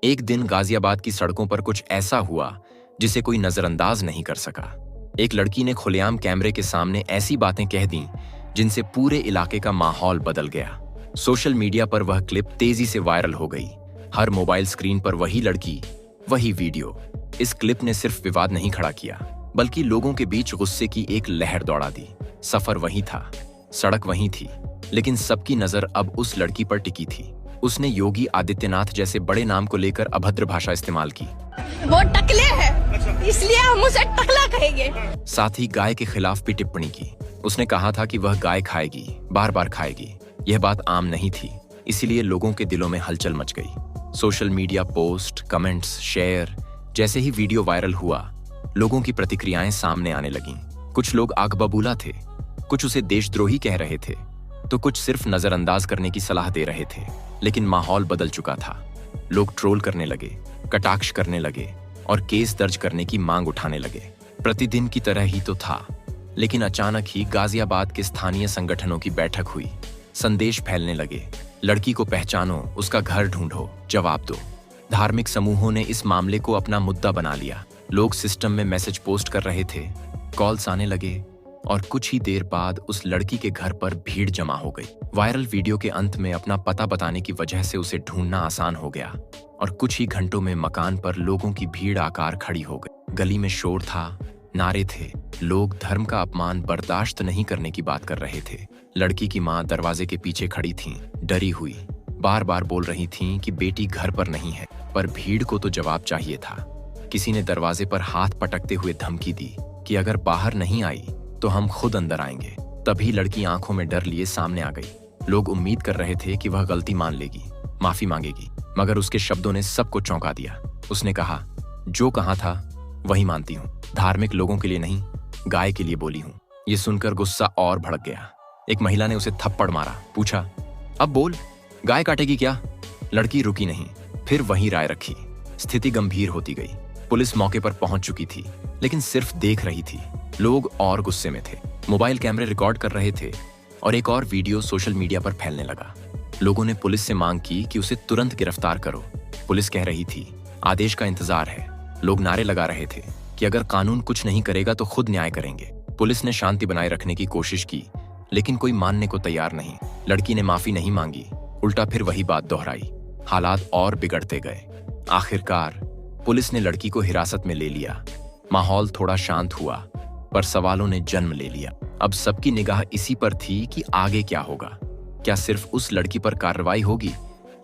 एक दिन गाजियाबाद की सड़कों पर कुछ ऐसा हुआ जिसे कोई नजरअंदाज नहीं कर सका। एक लड़की ने खुलेआम कैमरे के सामने ऐसी बातें कह दी जिनसे पूरे इलाके का माहौल बदल गया। सोशल मीडिया पर वह क्लिप तेजी से वायरल हो गई। हर मोबाइल स्क्रीन पर वही लड़की, वही वीडियो। इस क्लिप ने सिर्फ विवाद नहीं खड़ा किया, बल्कि लोगों के बीच गुस्से की एक लहर दौड़ा दी। सफर वही था, सड़क वही थी, लेकिन सबकी नजर अब उस लड़की पर टिकी थी। उसने योगी आदित्यनाथ जैसे बड़े नाम को लेकर अभद्र भाषा इस्तेमाल की। वो टकले है, इसलिए हम उसे टकला कहेंगे। साथ ही गाय के खिलाफ भी टिप्पणी की। उसने कहा था कि वह गाय खाएगी, बार बार खाएगी। यह बात आम नहीं थी, इसीलिए लोगों के दिलों में हलचल मच गई। Social media post, comments, share, जैसे ही वीडियो वायरल हुआ, लोगों की प्रतिक्रियाएं सामने आने लगीं। कुछ लोग आग बबूला थे, कुछ उसे देशद्रोही कह रहे थे, तो कुछ सिर्फ नजरअंदाज करने की सलाह दे रहे थे। लेकिन माहौल बदल चुका था। लोग ट्रोल करने लगे, कटाक्ष करने लगे और केस दर्ज करने की मांग उठाने लगे। प्रतिदिन की तरह ही तो था, लेकिन अचानक ही गाजियाबाद के स्थानीय संगठनों की बैठक हुई। संदेश फैलने लगे, लड़की को पहचानो, उसका घर ढूंढो, जवाब दो। धार्मिक समूहों ने इस मामले को अपना मुद्दा बना लिया। लोग सिस्टम में मैसेज पोस्ट कर रहे थे, कॉल्स आने लगे और कुछ ही देर बाद उस लड़की के घर पर भीड़ जमा हो गई। वायरल वीडियो के अंत में अपना पता बताने की वजह से उसे ढूंढना आसान हो गया और कुछ ही घंटों में मकान पर लोगों की भीड़ आकार खड़ी हो गई। गली में शोर था, नारे थे, लोग धर्म का अपमान बर्दाश्त नहीं करने की बात कर रहे थे। लड़की की मां दरवाजे के पीछे खड़ी थीं, डरी हुई, बार बार बोल रही थीं कि बेटी घर पर नहीं है, पर भीड़ को तो जवाब चाहिए था। किसी ने दरवाजे पर हाथ पटकते हुए धमकी दी कि अगर बाहर नहीं आई तो हम खुद अंदर आएंगे। तभी लड़की आंखों में डर लिए सामने आ गई। लोग उम्मीद कर रहे थे कि वह गलती मान लेगी, माफी मांगेगी, मगर उसके शब्दों ने सबको चौंका दिया। उसने कहा, जो कहा था वही मानती हूँ, धार्मिक लोगों के लिए नहीं, गाय के लिए बोली हूँ। ये सुनकर गुस्सा और भड़क गया। एक महिला ने उसे थप्पड़ मारा, पूछा, अब बोल, गाय काटेगी क्या? लड़की रुकी नहीं, फिर वहीं राय रखी। स्थिति गंभीर होती गई। पुलिस मौके पर पहुंच चुकी थी, लेकिन सिर्फ देख रही थी। लोग और गुस्से में थे। मोबाइल कैमरे रिकॉर्ड कर रहे थे और एक और वीडियो सोशल मीडिया पर फैलने लगा। लोगों ने पुलिस से मांग की कि उसे तुरंत गिरफ्तार करो। पुलिस कह रही थी, आदेश का इंतजार है। लोग नारे लगा रहे थे कि अगर कानून कुछ नहीं करेगा तो खुद न्याय करेंगे। पुलिस ने शांति बनाए रखने की कोशिश की, लेकिन कोई मानने को तैयार नहीं। लड़की ने माफी नहीं मांगी, उल्टा फिर वही बात दोहराई। हालात और बिगड़ते गए। आखिरकार पुलिस ने लड़की को हिरासत में ले लिया। माहौल थोड़ा शांत हुआ, पर सवालों ने जन्म ले लिया। अब सबकी निगाह इसी पर थी कि आगे क्या होगा। क्या सिर्फ उस लड़की पर कार्रवाई होगी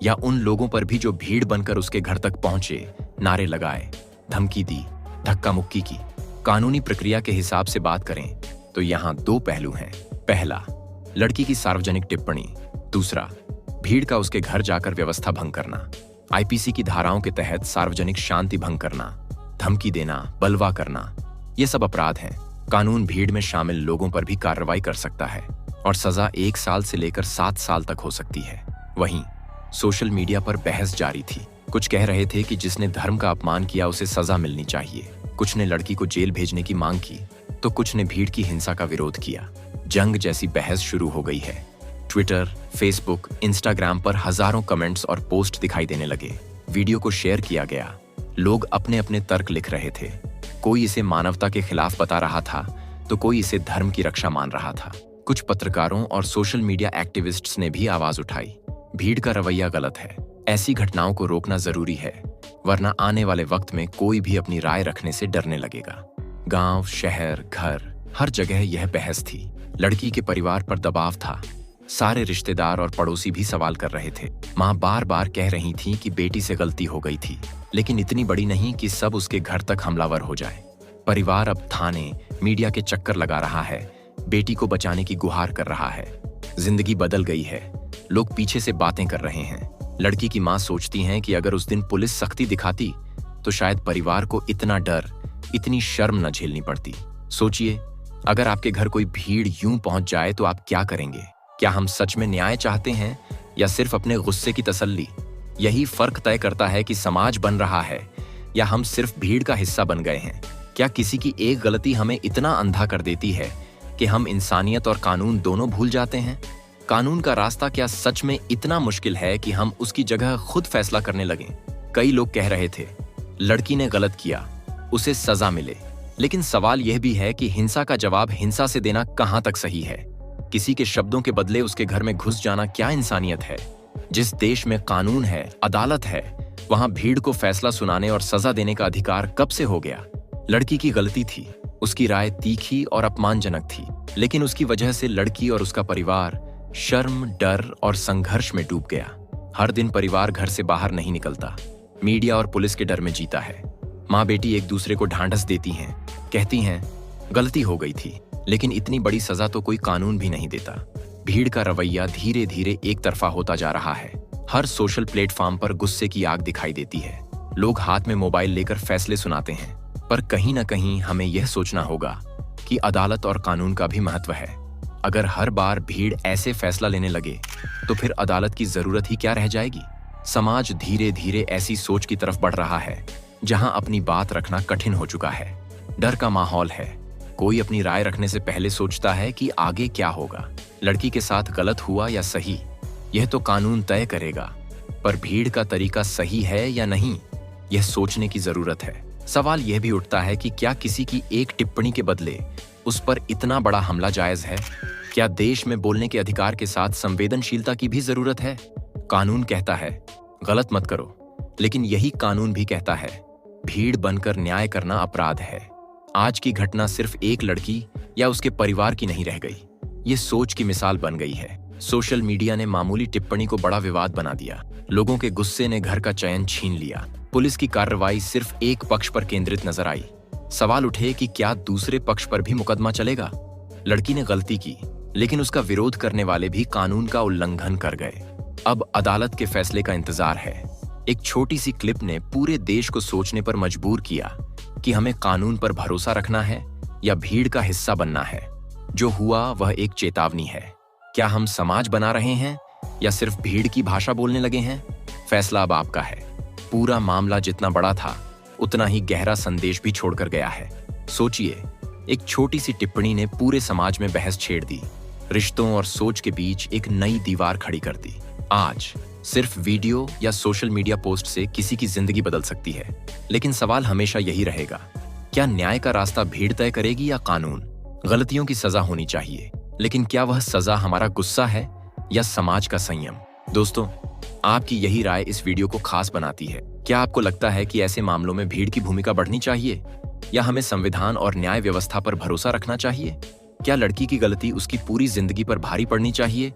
या उन लोगों पर भी जो भीड़ बनकर उसके घर तक पहुंचे, नारे लगाए, धमकी दी, धक्का मुक्की की? कानूनी प्रक्रिया के हिसाब से बात करें तो यहाँ दो पहलू हैं। पहला, लड़की की सार्वजनिक टिप्पणी। दूसरा, भीड़ का उसके घर जाकर व्यवस्था भंग करना। आईपीसी की धाराओं के तहत सार्वजनिक शांति भंग करना, धमकी देना, बलवा करना, ये सब अपराध हैं। कानून भीड़ में शामिल लोगों पर भी कार्रवाई कर सकता है और सजा 1 साल से लेकर 7 साल तक हो सकती है। वहीं सोशल मीडिया पर बहस जारी थी। कुछ कह रहे थे कि जिसने धर्म का अपमान किया उसे सजा मिलनी चाहिए। कुछ ने लड़की को जेल भेजने की मांग की, तो कुछ ने भीड़ की हिंसा का विरोध किया। जंग जैसी बहस शुरू हो गई है। ट्विटर, फेसबुक, इंस्टाग्राम पर हजारों कमेंट्स और पोस्ट दिखाई देने लगे। वीडियो को शेयर किया गया। लोग अपने अपने तर्क लिख रहे थे। कोई इसे मानवता के खिलाफ बता रहा था, तो कोई इसे धर्म की रक्षा मान रहा था। कुछ पत्रकारों और सोशल मीडिया एक्टिविस्ट्स ने भी आवाज उठाई। भीड़ का रवैया गलत है, ऐसी घटनाओं को रोकना जरूरी है, वरना आने वाले वक्त में कोई भी अपनी राय रखने से डरने लगेगा। गांव, शहर, घर, हर जगह यह बहस थी। लड़की के परिवार पर दबाव था। सारे रिश्तेदार और पड़ोसी भी सवाल कर रहे थे। मां बार बार कह रही थी कि बेटी से गलती हो गई थी, लेकिन इतनी बड़ी नहीं कि सब उसके घर तक हमलावर हो जाए। परिवार अब थाने, मीडिया के चक्कर लगा रहा है, बेटी को बचाने की गुहार कर रहा है। जिंदगी बदल गई है, लोग पीछे से बातें कर रहे हैं। लड़की की मां सोचती हैं कि अगर उस दिन पुलिस सख्ती दिखाती तो शायद परिवार को इतना डर, इतनी शर्म न झेलनी पड़ती। सोचिए, अगर आपके घर कोई भीड़ यूं पहुंच जाए तो आप क्या करेंगे? क्या हम सच में न्याय चाहते हैं या सिर्फ अपने गुस्से की तसल्ली? यही फर्क तय करता है कि समाज बन रहा है या हम सिर्फ भीड़ का हिस्सा बन गए हैं। क्या किसी की एक गलती हमें इतना अंधा कर देती है कि हम इंसानियत और कानून दोनों भूल जाते हैं? कानून का रास्ता क्या सच में इतना मुश्किल है कि हम उसकी जगह खुद फैसला करने लगें? कई लोग कह रहे थे लड़की ने गलत किया, उसे सजा मिले। लेकिन सवाल यह भी है कि हिंसा का जवाब हिंसा से देना कहां तक सही है? किसी के शब्दों के बदले उसके घर में घुस जाना क्या इंसानियत है? जिस देश में कानून है, अदालत है, वहां भीड़ को फैसला सुनाने और सजा देने का अधिकार कब से हो गया? लड़की की गलती थी, उसकी राय तीखी और अपमानजनक थी, लेकिन उसकी वजह से लड़की और उसका परिवार शर्म, डर और संघर्ष में डूब गया। हर दिन परिवार घर से बाहर नहीं निकलता, मीडिया और पुलिस के डर में जीता है। माँ बेटी एक दूसरे को ढांढस देती हैं, कहती हैं गलती हो गई थी, लेकिन इतनी बड़ी सजा तो कोई कानून भी नहीं देता। भीड़ का रवैया धीरे धीरे एक तरफा होता जा रहा है। हर सोशल प्लेटफॉर्म पर गुस्से की आग दिखाई देती है। लोग हाथ में मोबाइल लेकर फैसले सुनाते हैं, पर कहीं ना कहीं हमें यह सोचना होगा कि अदालत और कानून का भी महत्व है। अगर हर बार भीड़ ऐसे फैसला लेने लगे तो फिर अदालत की जरूरत ही क्या रह जाएगी? समाज धीरे धीरे ऐसी सोच की तरफ बढ़ रहा है जहां अपनी बात रखना कठिन हो चुका है। डर का माहौल है, कोई अपनी राय रखने से पहले सोचता है कि आगे क्या होगा। लड़की के साथ गलत हुआ या सही, यह तो कानून तय करेगा, पर भीड़ का तरीका सही है या नहीं, यह सोचने की जरूरत है। सवाल यह भी उठता है कि क्या किसी की एक टिप्पणी के बदले उस पर इतना बड़ा हमला जायज है? क्या देश में बोलने के अधिकार के साथ संवेदनशीलता की भी जरूरत है? कानून कहता है गलत मत करो, लेकिन यही कानून भी कहता है भीड़ बनकर न्याय करना अपराध है। आज की घटना सिर्फ एक लड़की या उसके परिवार की नहीं रह गई, ये सोच की मिसाल बन गई है। सोशल मीडिया ने मामूली टिप्पणी को बड़ा विवाद बना दिया। लोगों के गुस्से ने घर का चैन छीन लिया। पुलिस की कार्रवाई सिर्फ एक पक्ष पर केंद्रित नजर आई। सवाल उठे कि क्या दूसरे पक्ष पर भी मुकदमा चलेगा? लड़की ने गलती की, लेकिन उसका विरोध करने वाले भी कानून का उल्लंघन कर गए। अब अदालत के फैसले का इंतजार है। एक छोटी सी क्लिप ने पूरे देश को सोचने पर मजबूर किया कि हमें कानून पर भरोसा रखना है या भीड़ का हिस्सा बनना है। जो हुआ वह एक चेतावनी है। क्या हम समाज बना रहे हैं या सिर्फ भीड़ की भाषा बोलने लगे हैं? फैसला अब आपका है। पूरा मामला जितना बड़ा था, उतना ही गहरा संदेश भी छोड़कर गया है। सोचिए, एक छोटी सी टिप्पणी ने पूरे समाज में बहस छेड़ दी, रिश्तों और सोच के बीच एक नई दीवार खड़ी कर दी। आज सिर्फ वीडियो या सोशल मीडिया पोस्ट से किसी की जिंदगी बदल सकती है, लेकिन सवाल हमेशा यही रहेगा, क्या न्याय का रास्ता भीड़ तय करेगी या कानून? गलतियों की सजा होनी चाहिए, लेकिन क्या वह सजा हमारा गुस्सा है या समाज का संयम? दोस्तों, आपकी यही राय इस वीडियो को खास बनाती है। क्या आपको लगता है कि ऐसे मामलों में भीड़ की भूमिका बढ़नी चाहिए या हमें संविधान और न्याय व्यवस्था पर भरोसा रखना चाहिए? क्या लड़की की गलती उसकी पूरी जिंदगी पर भारी पड़नी चाहिए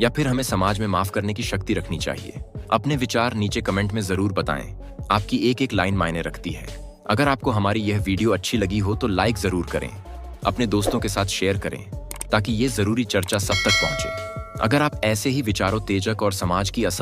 या फिर हमें समाज में माफ करने की शक्ति रखनी चाहिए? अपने विचार नीचे कमेंट में जरूर बताएं। आपकी एक एक लाइन मायने रखती है। अगर आपको हमारी यह वीडियो अच्छी लगी हो तो लाइक जरूर करें, अपने दोस्तों के साथ शेयर करें ताकि ये जरूरी चर्चा सब तक पहुंचे। अगर आप ऐसे ही विचारों तेजक और समाज की असल